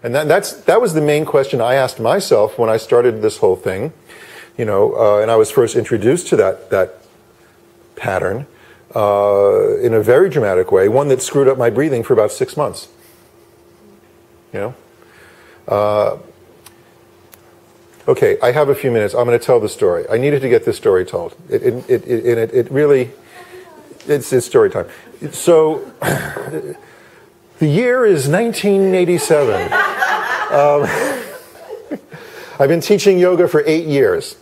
And that was the main question I asked myself when I started this whole thing, and I was first introduced to that pattern in a very dramatic way, one that screwed up my breathing for about 6 months. Okay, I have a few minutes. I'm going to tell the story. I needed to get this story told. It really, it's story time. So, the year is 1987. I've been teaching yoga for 8 years.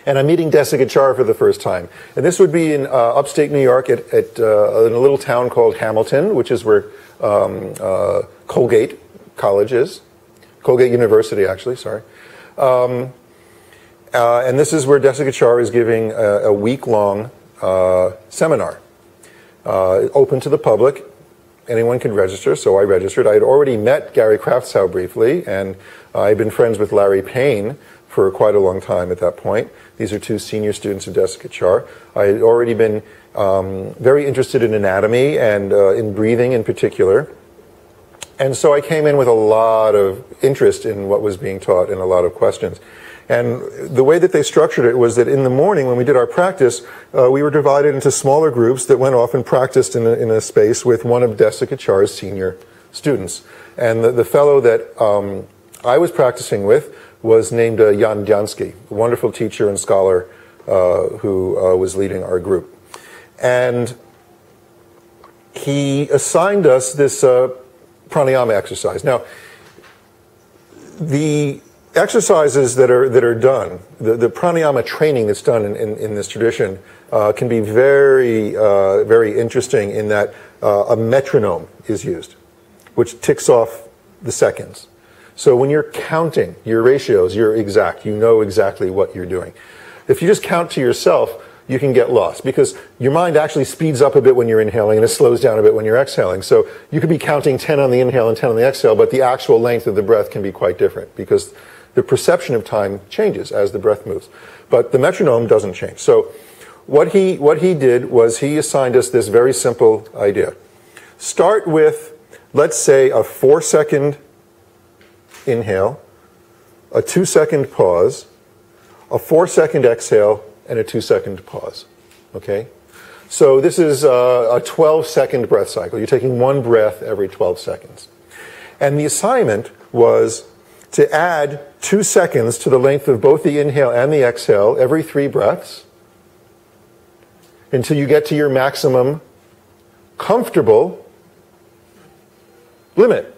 And I'm meeting Desikachar for the first time. And this would be in upstate New York in a little town called Hamilton, which is where Colgate College is. Colgate University, actually, sorry. And this is where Desikachar is giving a week-long seminar, open to the public. Anyone can register, so I registered. I had already met Gary Kraftsow briefly, and I'd been friends with Larry Payne for quite a long time at that point. These are two senior students of Desikachar. I had already been very interested in anatomy and in breathing in particular. And so I came in with a lot of interest in what was being taught and a lot of questions. And the way that they structured it was that in the morning when we did our practice, we were divided into smaller groups that went off and practiced in a space with one of Desikachar's senior students. And the fellow that I was practicing with was named Jan Djansky, a wonderful teacher and scholar who was leading our group. And he assigned us this pranayama exercise. Now, the exercises that are done, the pranayama training that's done in this tradition can be very, very interesting in that a metronome is used, which ticks off the seconds. So when you're counting your ratios, you're exact. You know exactly what you're doing. If you just count to yourself, you can get lost because your mind actually speeds up a bit when you're inhaling and it slows down a bit when you're exhaling. So you could be counting 10 on the inhale and 10 on the exhale, but the actual length of the breath can be quite different because the perception of time changes as the breath moves. But the metronome doesn't change. So what he did was he assigned us this very simple idea. Start with, let's say, a 4-second inhale, a 2-second pause, a 4-second exhale, and a 2-second pause. Okay? So this is a 12-second breath cycle. You're taking one breath every 12 seconds. And the assignment was to add 2 seconds to the length of both the inhale and the exhale every 3 breaths until you get to your maximum comfortable limit.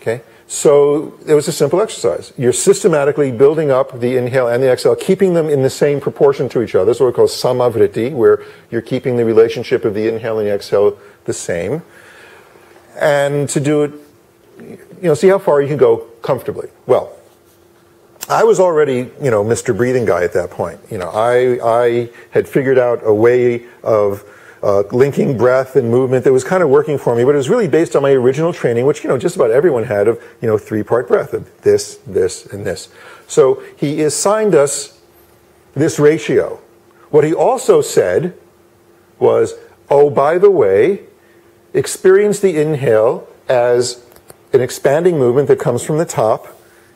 Okay? So it was a simple exercise. You're systematically building up the inhale and the exhale, keeping them in the same proportion to each other. That's what we call samavritti, where you're keeping the relationship of the inhale and the exhale the same. And to do it, see how far you can go comfortably. Well, I was already, Mr. Breathing Guy at that point. I had figured out a way of linking breath and movement that was kind of working for me, but it was really based on my original training, which, just about everyone had of, 3-part breath of this, and this. So he assigned us this ratio. What he also said was, oh, by the way, experience the inhale as an expanding movement that comes from the top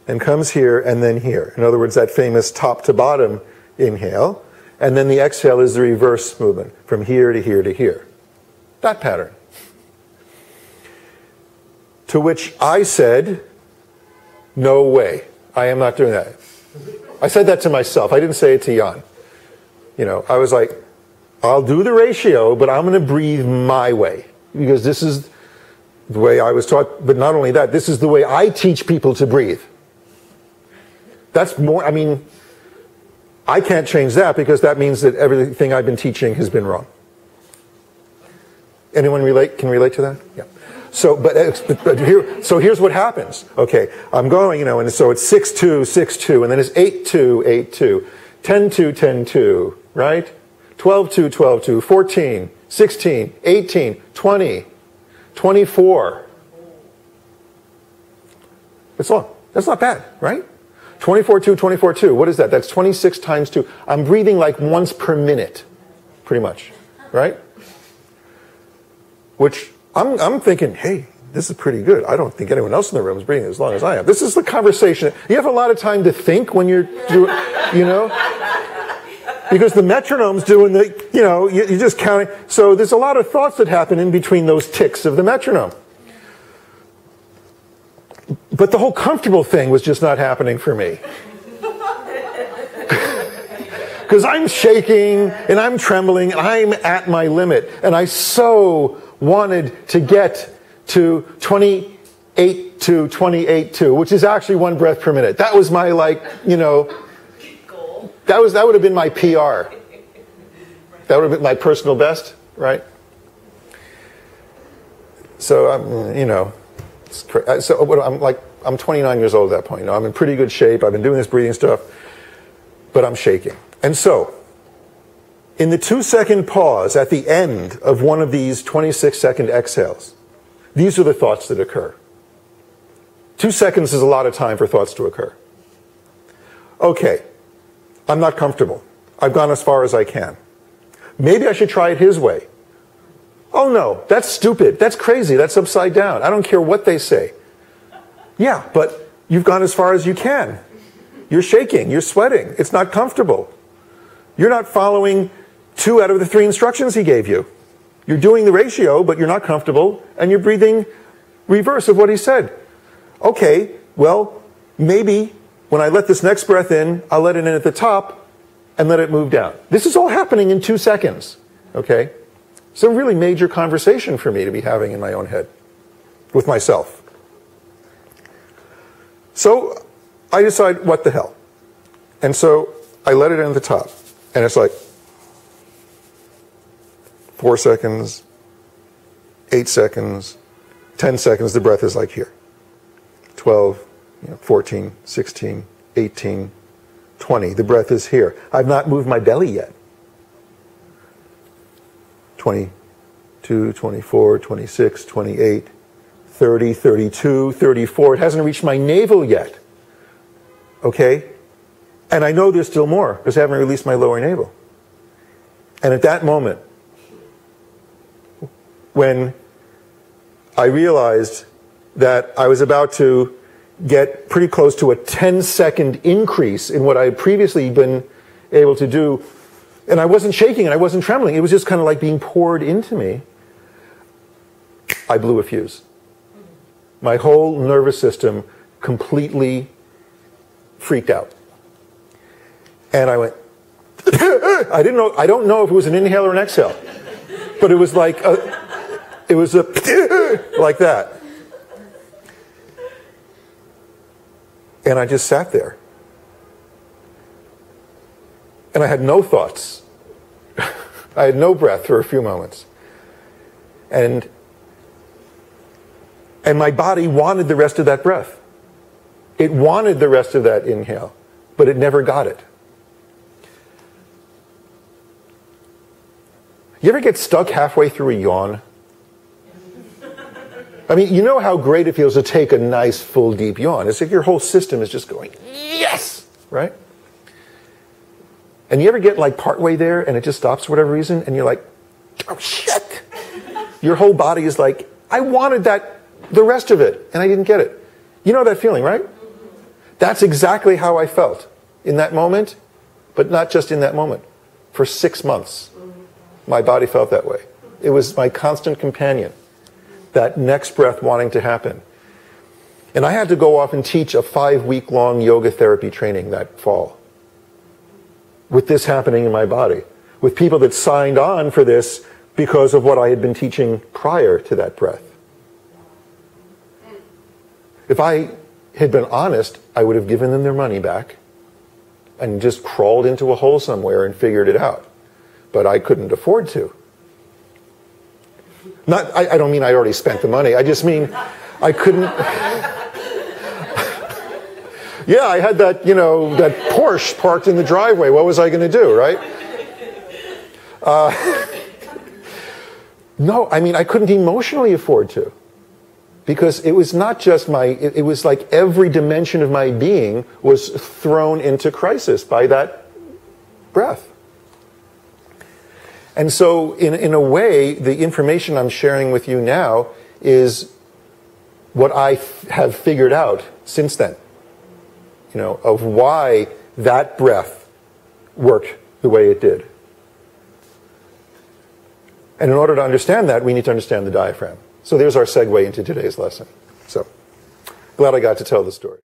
and comes here and then here. In other words, that famous top to bottom inhale. And then the exhale is the reverse movement, from here to here to here. That pattern. To which I said, no way, I am not doing that. I said that to myself. I didn't say it to Jan. I was like, I'll do the ratio, but I'm going to breathe my way. Because this is the way I was taught. But not only that, this is the way I teach people to breathe. That's more, I can't change that because that means that everything I've been teaching has been wrong. Anyone can relate to that? Yeah. So, so here's what happens. Okay, I'm going, and so it's 6-2, 6-2, and then it's 8-2, 8-2, 10-2, 10-2, right? 12-2, 12-2, 14, 16, 18, 20, 24. That's long. That's not bad, right? 24-2, 24-2. What is that? That's 26 times 2. I'm breathing like once per minute, pretty much, right? Which I'm thinking, hey, this is pretty good. I don't think anyone else in the room is breathing as long as I am. This is the conversation. You have a lot of time to think when you're doing, because the metronome's doing the, you're just counting. So there's a lot of thoughts that happen in between those ticks of the metronome. But the whole comfortable thing was just not happening for me. Because I'm shaking and I'm trembling and I'm at my limit. And I so wanted to get to 28.2, 28.2, which is actually 1 breath per minute. That was my, goal. That would have been my PR. That would have been my personal best, right? So, I'm 29 years old at that point. I'm in pretty good shape. I've been doing this breathing stuff, but I'm shaking. And so, in the 2-second pause at the end of one of these 26-second exhales, these are the thoughts that occur. 2 seconds is a lot of time for thoughts to occur. Okay, I'm not comfortable. I've gone as far as I can. Maybe I should try it his way. Oh no, that's stupid. That's crazy. That's upside down. I don't care what they say. Yeah, but you've gone as far as you can. You're shaking. You're sweating. It's not comfortable. You're not following 2 out of the 3 instructions he gave you. You're doing the ratio, but you're not comfortable, and you're breathing reverse of what he said. Okay, well, maybe when I let this next breath in, I'll let it in at the top and let it move down. This is all happening in 2 seconds, okay? It's a really major conversation for me to be having in my own head with myself. So I decide, what the hell? And so I let it in at the top. And it's like 4 seconds, 8 seconds, 10 seconds, the breath is like here. 12, 14, 16, 18, 20, the breath is here. I've not moved my belly yet. 22, 24, 26, 28, 30, 32, 34. It hasn't reached my navel yet. Okay? And I know there's still more because I haven't released my lower navel. And at that moment, when I realized that I was about to get pretty close to a 10-second increase in what I had previously been able to do, and I wasn't shaking and I wasn't trembling, it was just kind of like being poured into me, I blew a fuse. My whole nervous system completely freaked out. And I went, I don't know if it was an inhale or an exhale, but it was like like that. And I just sat there. And I had no thoughts. I had no breath for a few moments. And my body wanted the rest of that breath. It wanted the rest of that inhale, but it never got it. You ever get stuck halfway through a yawn? I mean, you know how great it feels to take a nice, full, deep yawn. It's like your whole system is just going, yes, right? And you ever get like partway there and it just stops for whatever reason and you're like, oh shit. Your whole body is like, I wanted that, the rest of it, and I didn't get it. You know that feeling, right? That's exactly how I felt in that moment, but not just in that moment. For 6 months, my body felt that way. It was my constant companion, that next breath wanting to happen. And I had to go off and teach a 5-week-long yoga therapy training that fall, with this happening in my body, with people that signed on for this because of what I had been teaching prior to that breath. If I had been honest, I would have given them their money back and just crawled into a hole somewhere and figured it out. But I couldn't afford to. I don't mean I already spent the money. I just mean I couldn't. Yeah, I had that, that Porsche parked in the driveway. What was I going to do, right? No, I mean, I couldn't emotionally afford to. Because it was not just it was like every dimension of my being was thrown into crisis by that breath. And so, in a way, the information I'm sharing with you now is what I have figured out since then, of why that breath worked the way it did. And in order to understand that, we need to understand the diaphragm. So there's our segue into today's lesson. So glad I got to tell the story.